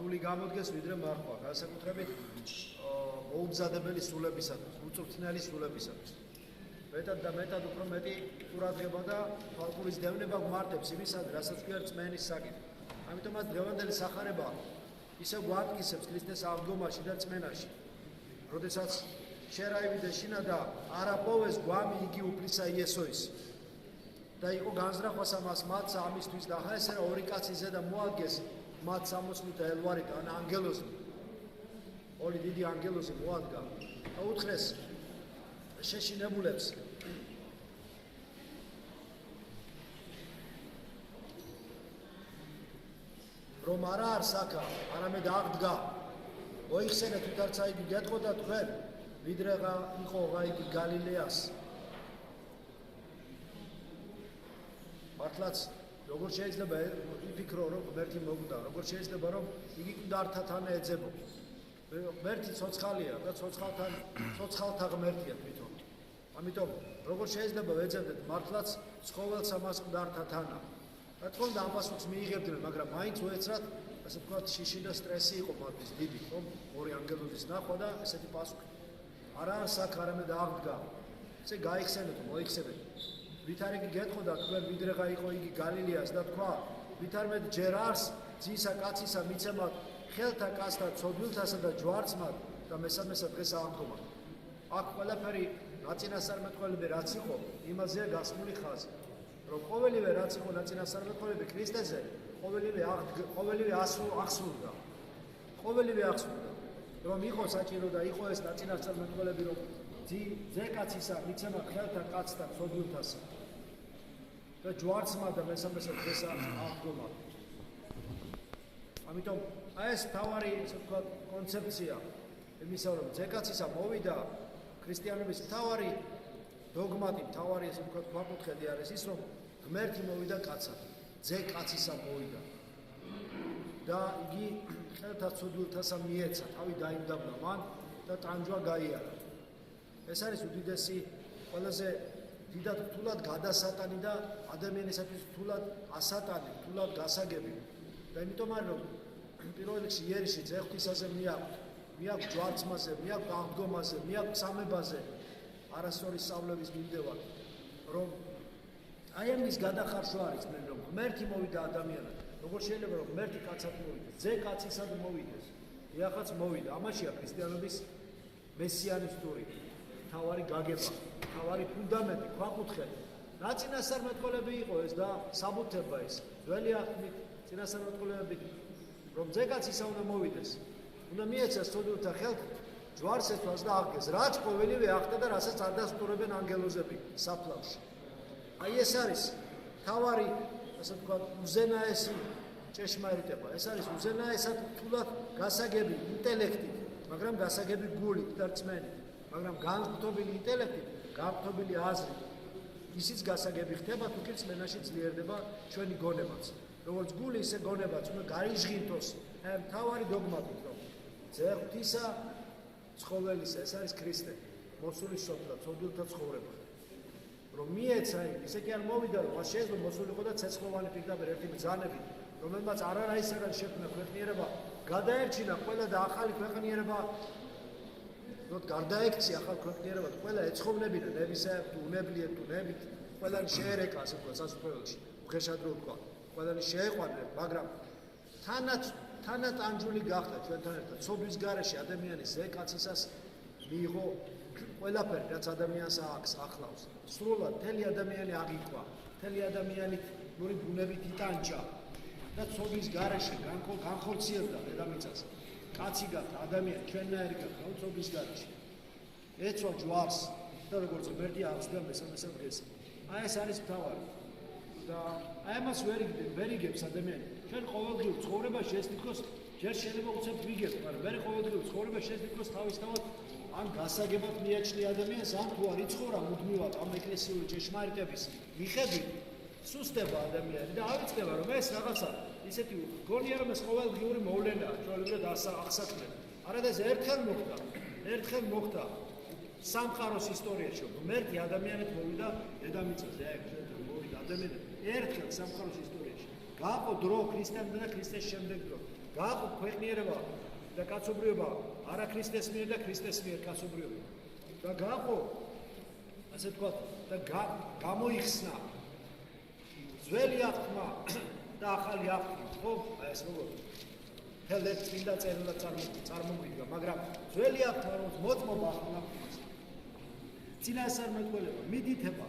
რთული გამოდგეს ვიდრე მარხვა, განსაკუთრებით მოუმზადებელი სულებისათვის, უწვრთნელი სულებისათვის. მეტად და მეტად უფრო მეტი ყურადღება და თვალყურის დევნება გვმარტებს იმისად, რასაც გვია რწმენის საკითხი. ამიტომაც დღევანდელი სახარება ისე გვამტკიცებს ქრისტეს აღდგომაში და რწმენაში. როდესაც შენ აივიდეს შინა და არ აპოვეს გვამი იგი უფლისა იესოის. და იყო განზრახვას ამას მათს ამისთვის და ახლა ესე ორი კაცი ზედა მოადგეს მათ 60 და ელვარით ან ანგელოზი. ორი დიდი ანგელოზი მოადგა და უთხრეს შეშინებულებს რომ არა არის აქა, არამედ აღდგა. მოიხსენეთ თვითარცა იგი გეტყოდა თქვენ, ვიდრე იყო იგი გალილეას. მართლაც როგორ შეიძლება იფიქრო რომ ღმერთი მოგვდა, როგორ შეიძლება რომ იგი მკვდართან ეძებო. ღმერთი ცოცხალია და ცოცხალთა ღმერთია თვითონ. ამიტომ როგორ შეიძლება ვეძებდეთ მართლაც ცხოველს ამას მკვდართათანა. რა თქმა უნდა ამას უც მიიღებდნენ, მაგრამ მაინც უეცრად ასე ვთქვათ შიში და სტრესი იყო მათთვის დიდი, რომ ორი ანგელოზის ნახვა და ესეთი პასუხი. არა საკ არამედ აღდგა. ესე გაიხსენეთ, მოიხსენეთ. ვითარ იგი გეტყოდა თქვენ ვიდრეღა იყო იგი გალილეას და თქვა ვითარმედ ჯერ არს ძისა კაცისა მიცემა ხელთა კაცთა ცოდვილთასა და ჯვარცმად და მესამესა დღეს აღდგომა. აქ ყველაფერი ნაწინასწარმეტყველები რაც იყო იმაზეა გასმული ხაზი. რომ ყოველივე რაც იყო ნაწინასწარმეტყველები ქრისტეზე, ყოველივე ახსნურდა. ყოველივე ახსნურდა. რომ იყო საჭირო და იყო ეს ნაწინასწარმეტყველები რომ ძე კაცისა მიცემა ხელთა კაცთა ცოდვილთასა და ჯვარცმა და მესამესა დღეს აღდგომა. ამიტომ ეს თავარი ასე ვთქვათ კონცეფცია იმისა რომ ძე კაცისა მოვიდა ქრისტიანობის თავარი დოგმატი, თავარი ასე ვთქვათ ქვაკუთხედი არის ის რომ ღმერთი მოვიდა კაცად, ძე კაცისა მოვიდა და იგი ხელთა ცოდვილთასა მიეცა, თავი დაიმდაბლა მან და ტანჯვა გაიარა. ეს არის უდიდესი, ყველაზე დიდად რთულად გადასატანი და ადამიანისათვის რთულად ასატანი, რთულად გასაგები. და იმიტომ არის რომ პირველ რიგში იერიში ძეღვთისაზე მიაქვს ჯვარცმაზე, მიაქვს აღდგომაზე, მიაქვს სამებაზე არასწორი სწავლების მიმდევარ, რომ აი ამის გადახარშვა არის მე რომ ღმერთი მოვიდა ადამიანად. როგორ შეიძლება რომ ღმერთი კაცად მოვიდეს, ძე კაცისად მოვიდეს. იახაც მოვიდა. ამაშია ქრისტიანობის მესიანისტური თავარი გაგება, თავარი ფუნდამენტი, ქვაკუთხედი. რა წინასწარმეტყველები იყო ეს და საბუთება ეს. ძველი აღთქმით წინასწარმეტყველები რომ ძე კაცისა უნდა მოვიდეს. უნდა მიეცეს ცოდვილთა ხელთ ჯვარს ეცვას და აღგეს. რაც ყოველივე ახდა და რასაც არ დასტურებენ ანგელოზები საფლავში. აი ეს არის თავარი, ასე ვთქვათ, უზენაესი ჭეშმარიტება. ეს არის უზენაესად რთულად გასაგები ინტელექტით, მაგრამ გასაგები გულით და რწმენით. მაგრამ განღრთობილი ინტელექტით, განღრთობილი აზრით, ისიც გასაგები ხდება, თუ კი რწმენაში ძლიერდება ჩვენი გონებაც. როგორც გული, ისე გონებაც უნდა გაიჟღინთოს მთავარი დოგმატით, რომ ძეღვთისა ცხოველისა, ეს არის ქრისტე, მოსული სოფლა, ცოდვილთა ცხოვრება. რომ მიეცა ისე კი არ მოვიდა, რომ მას შეიძლება მოსულიყო და ცეცხლოვანი პირდაპირ ერთი ბრძანებით, რომელმაც არაისერად შექმნა ქვეყნიერება, გადაერჩინა ყველა და ახალი ქვეყნიერება რომ გარდაექცია ახალ ქვეყნიერებად, ყველა ეცხოვნებინა ნებისაებ თუ უნებლიეთ თუ ნებით, ყველანი შეერეკა ასე ვთქვათ სასუფეველში, უხეშად რო ვთქვა, ყველანი შეეყვანა, მაგრამ თანატანჯული გახდა ჩვენთან ერთად, ცოდვის გარეშე ადამიანის ძე კაცისას მიიღო ყველაფერი, რაც ადამიანს აქვს ახლავს. სრულად მთელი ადამიანი აღიქვა, მთელი ადამიანი ნური ბუნებით იტანჯა და ცოდვის გარეშე განხორციელდა დედამიწას. კაცი გახდა ადამიანი, ჩვენნაირი გახდა ცოდვის გარეშე. ეცვა ჯვარს და როგორც ღმერთი აღსდგა მესამესა დღეს. აი ეს არის მთავარი. და აი ამას ვერ იგებს ადამიანი. ჩვენ ყოველდღიურ ცხოვრებაში ეს თითქოს ჯერ შეიძლება უცებ ვიგებთ, მაგრამ მე ყოველდღიურ ცხოვრებაში ეს თითქოს თავისთავად ან გასაგებად მიაჩნია ადამიანს, ან თუ არ იცხოვრა მუდმივად ამ ეკლესიური ჭეშმარიტების მიხედვით, სუსტება ადამიანი და ავიწყდება რომ ეს რაღაცა ისეთი გონია რომ ეს ყოველდღიური მოვლენაა, ჩვეულებრივ აღსაქმელი. არა და ეს ერთხელ მოხდა სამყაროს ისტორიაში, ღმერთი ადამიანად მოვიდა დედამიწაზე, აი ჩვენ მოვიდა ადამიანად ერთხელ სამყაროს ისტორიაში. გაყო დრო ქრისტიანებთან და ქრისტეს შემდეგ დრო. გააყო ქვეყნიერება და კაცობრიობა არა ქრისტეს მიერ და ქრისტეს მიერ კაცობრიობა. და გააყო ასე ვთქვათ და გამოიხსნა ძველი აღთქმა და ახალი აღთქმა, ხო? აი ეს როგორ თელეთ წმინდა წერილად წარმოვიდგა, მაგრამ ძველი აღთქმა რომ მოწმობა ახალ აღთქმას. წინასწარმეტყველება მიდითება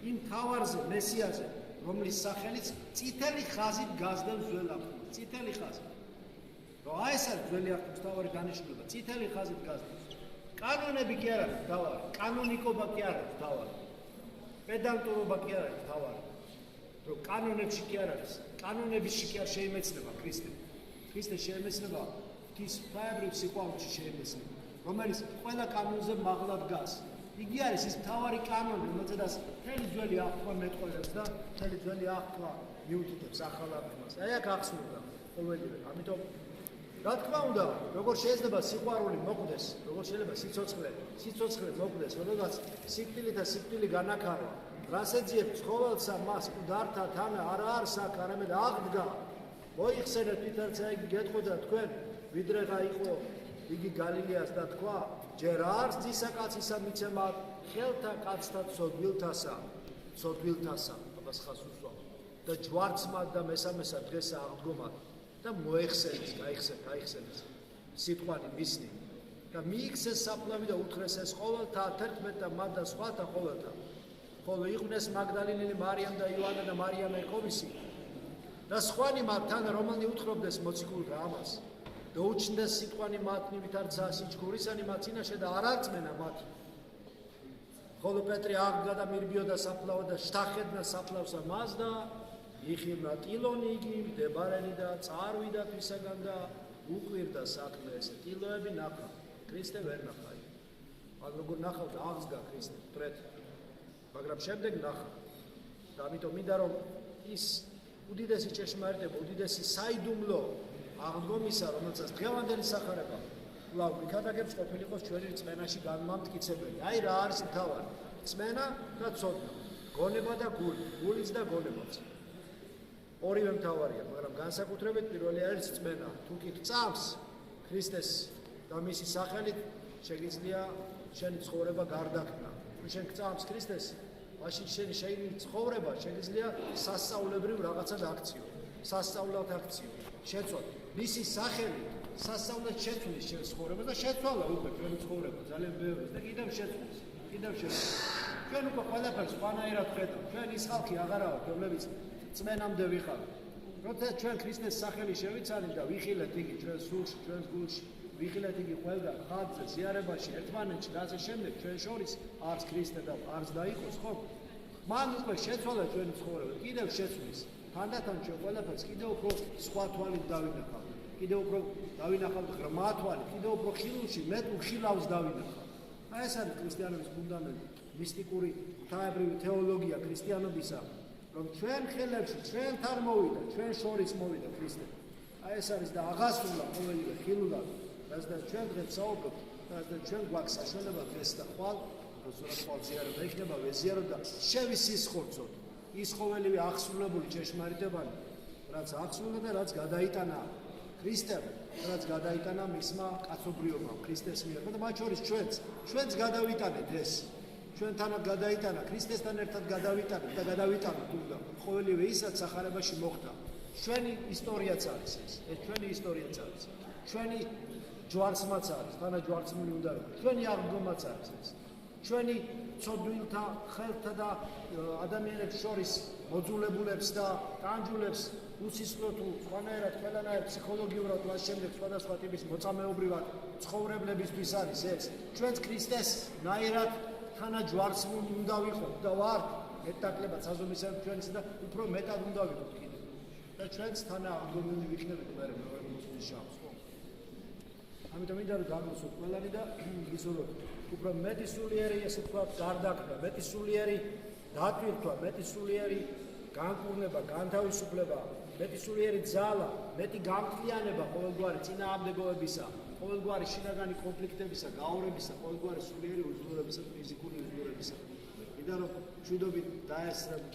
იმ თავარზე, მესიაზე, რომლის სახელიც წითელი ხაზით გასდევს ძველ აღთქმას. წითელი ხაზი. რომ აი ეს არის ძველი აღთქმის თავარი დანიშნულება, წითელი ხაზით გასდევს. კანონები კი არ არის თავარი, კანონიკობა კი არ არის თავარი. პედანტურობა კი არ არის თავარი. რომ კანონებში კი არ არის, კანონებში კი არ შეიმეცნება ქრისტე. ქრისტე შეიმეცნება ღვთის ღვთაებრივ სიყვარულში შეიმეცნება, რომელიც ყველა კანონზე მაღლა დგას. იგი არის ის მთავარი კანონი, რომელზედაც მთელი ძველი აღთქმა მეტყველებს და მთელი ძველი აღთქმა მიუთითებს ახალ აღთქმას. აი აქ ახსნურდა ყოველივე. ამიტომ რა თქმა უნდა, როგორ შეიძლება სიყვარული მოკვდეს, როგორ შეიძლება სიცოცხლე მოკვდეს, როდესაც სიკვდილი და სიკვდილი განაქარვა. რას ეძიებ ცხოველსა მას უდართა თანა არა არის აქ, არამედ აღდგა. მოიხსენეთ თვითონაც იგი გეტყოდა თქვენ, ვიდრეღა იყო იგი გალილეას და თქვა, ჯერ არც ძისაკაცისა მიცემა ხელთა კაცთა ცოდვილთასა, აბას ხას უსვა და ჯვარცმად და მესამესა დღესა აღდგომად და მოეხსენეს, გაიხსენეს სიტყვანი მისნი და მიიქცეს საფლავი და უთხრეს ეს ყოველთა 11 და მათ და სხვათა ყოველთა. ხოლო იყვნენ მაგდალინელი მარიამ და იოანა და მარიამ ეკოვისი და სხვანი მათთან, რომელნი უთხრობდეს მოციქულთა ამას და უჩნდეს სიტყვანი მათნი ვითარცა სიჩქურისანი მათ წინაშე და არ არწმენა მათ. ხოლო პეტრე აღდგა და მირბიოდა საფლავად და შთახედნა საფლავსა მას და იხილნა ტილონი იგი მდებარენი და წარვიდა თვისაგან და უყვირდა საქმე ესე ტილოები ნახა, ქრისტე ვერ ნახა. მაგრამ როგორ ნახავთ აღსგა ქრისტე მტრეთ, მაგრამ შემდეგ ნახა. და ამიტომ მინდა რომ ის უდიდესი ჭეშმარიტება, უდიდესი საიდუმლო აღდგომისა, რომელსაც დღევანდელი სახარება კვლავ მიქადაგებს ყოფილიყოს ჩვენი რწმენაში განმამტკიცებელი. აი რა არის მთავარი? რწმენა და ცოდნა, გონება და გული, გულიც და გონებაც. ორივე მთავარია, მაგრამ განსაკუთრებით პირველი არის რწმენა. თუ კი გწამს ქრისტეს და მისი სახელით, შეგიძლია შენი ცხოვრება გარდაქმნა. თუ შენ გწამს ქრისტეს, მაშინ შენი ცხოვრება შეგიძლია სასწაულებრივ რაღაცად აქციო, სასწაულად აქციო. შეცვალ მისი სახელი სასწაულად შეცვლის შენ ცხოვრებას და შეცვალა უკვე ჩვენი ცხოვრება ძალიან ბევრი და კიდევ შეცვლის. ჩვენ უკვე ყველაფერს სხვანაირად ხედავთ. ჩვენ ის ხალხი აღარა ვართ, რომლებიც წმენამდე ვიხართ. როცა ჩვენ ქრისტეს სახელი შევიცანით და ვიხილეთ იგი ჩვენ სულში, ჩვენს გულში, ვიხილეთ იგი ყველგან ხალხზე, ზიარებაში, ერთმანეთში და ასე შემდეგ, ჩვენ შორის არც ქრისტე და არც დაიყოს, ხო? მან უკვე შეცვალა ჩვენი ცხოვრება, კიდევ შეცვლის. თანდათან ჩვენ ყველაფერს კიდევ უფრო სხვა თვალით დავინახავთ. კიდევ უფრო დავინახავთ ღრმა თვალით, კიდევ უფრო ხილულში, მეტ უხილავს დავინახავთ. აი ეს არის ქრისტიანობის ფუნდამენტი, მისტიკური ღვთაებრივი თეოლოგია ქრისტიანობისა, რომ ჩვენ ხელებში, ჩვენთან მოვიდა, ჩვენ შორის მოვიდა ქრისტე. აი ეს არის და აღასრულა ყოველივე ხილულად, რადგან ჩვენ დღეს საუბრობთ, რადგან ჩვენ გვაქვს საშუალება დღეს და ხვალ, როდესაც ხვალ ზიარება იქნება, ვეზიაროთ და შევისისხორცოთ ის ყოველივე აღსრულებული ჭეშმარიტებანი, რაც აღსრულა და რაც გადაიტანა ქრისტემ, რაც გადაიტანა მისმა კაცობრიობამ ქრისტეს მიერ და მათ შორის ჩვენც გადავიტანეთ ეს. ჩვენთანაც გადაიტანა, ქრისტესთან ერთად გადავიტანეთ და გადავიტანოთ უნდა ყოველივე ისაც სახარებაში მოხდა. ჩვენი ისტორიაც არის ეს ჩვენი ისტორიაც არის. ჩვენი ჯვარცმაც არის, თანაჯვარცმული უნდა რომ. ჩვენი აღდგომაც არის ეს. ჩვენი ცოდვილთა, ხელთა და ადამიანებს შორის მოძულებულებს და ტანჯულებს უსისხლო თუ სხვანაირად, ყველანაირად ფსიქოლოგიურად და შემდეგ სხვადასხვა ტიპის მოწამეობრივად ცხოვრებლებისთვის არის ეს. ჩვენც ქრისტეს ნაირად თანაჯვარცმული უნდა ვიყოთ და ვართ მეტაკლებად საზომისად ჩვენს და უფრო მეტად უნდა ვიყოთ კიდევ. და ჩვენც თანააღდგომილი ვიქნებით მერე მეორე მოსვლის შანსს, ხო? ამიტომ მინდა რომ გამოსვოთ ყველანი და გისურვოთ უფრო მეტი სულიერი, ესე ვთქვათ, გარდაქმნა, მეტი სულიერი დატვირთვა, მეტი სულიერი განკურნება, განთავისუფლება, მეტი სულიერი ძალა, მეტი გამთლიანება ყოველგვარი წინააღმდეგობებისა, ყოველგვარი შინაგანი კონფლიქტებისა, გაორებისა, ყოველგვარი სულიერი უძლურებისა, ფიზიკური უძლურებისა. მინდა რომ მშვიდობით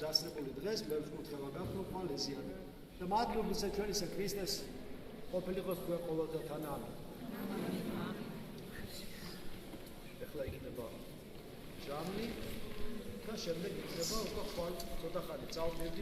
დასრებული დღეს ბევრს მოგხება გახსნო ხვალ ეზიარება. და მადლობისა ჩვენისა ქრისტეს ყოფილიყოს თქვენ ყოველთა თანამ. ეხლა იქნება ჟამი და შემდეგ იქნება უკვე ხვალ ცოტა ხანი წავდივდი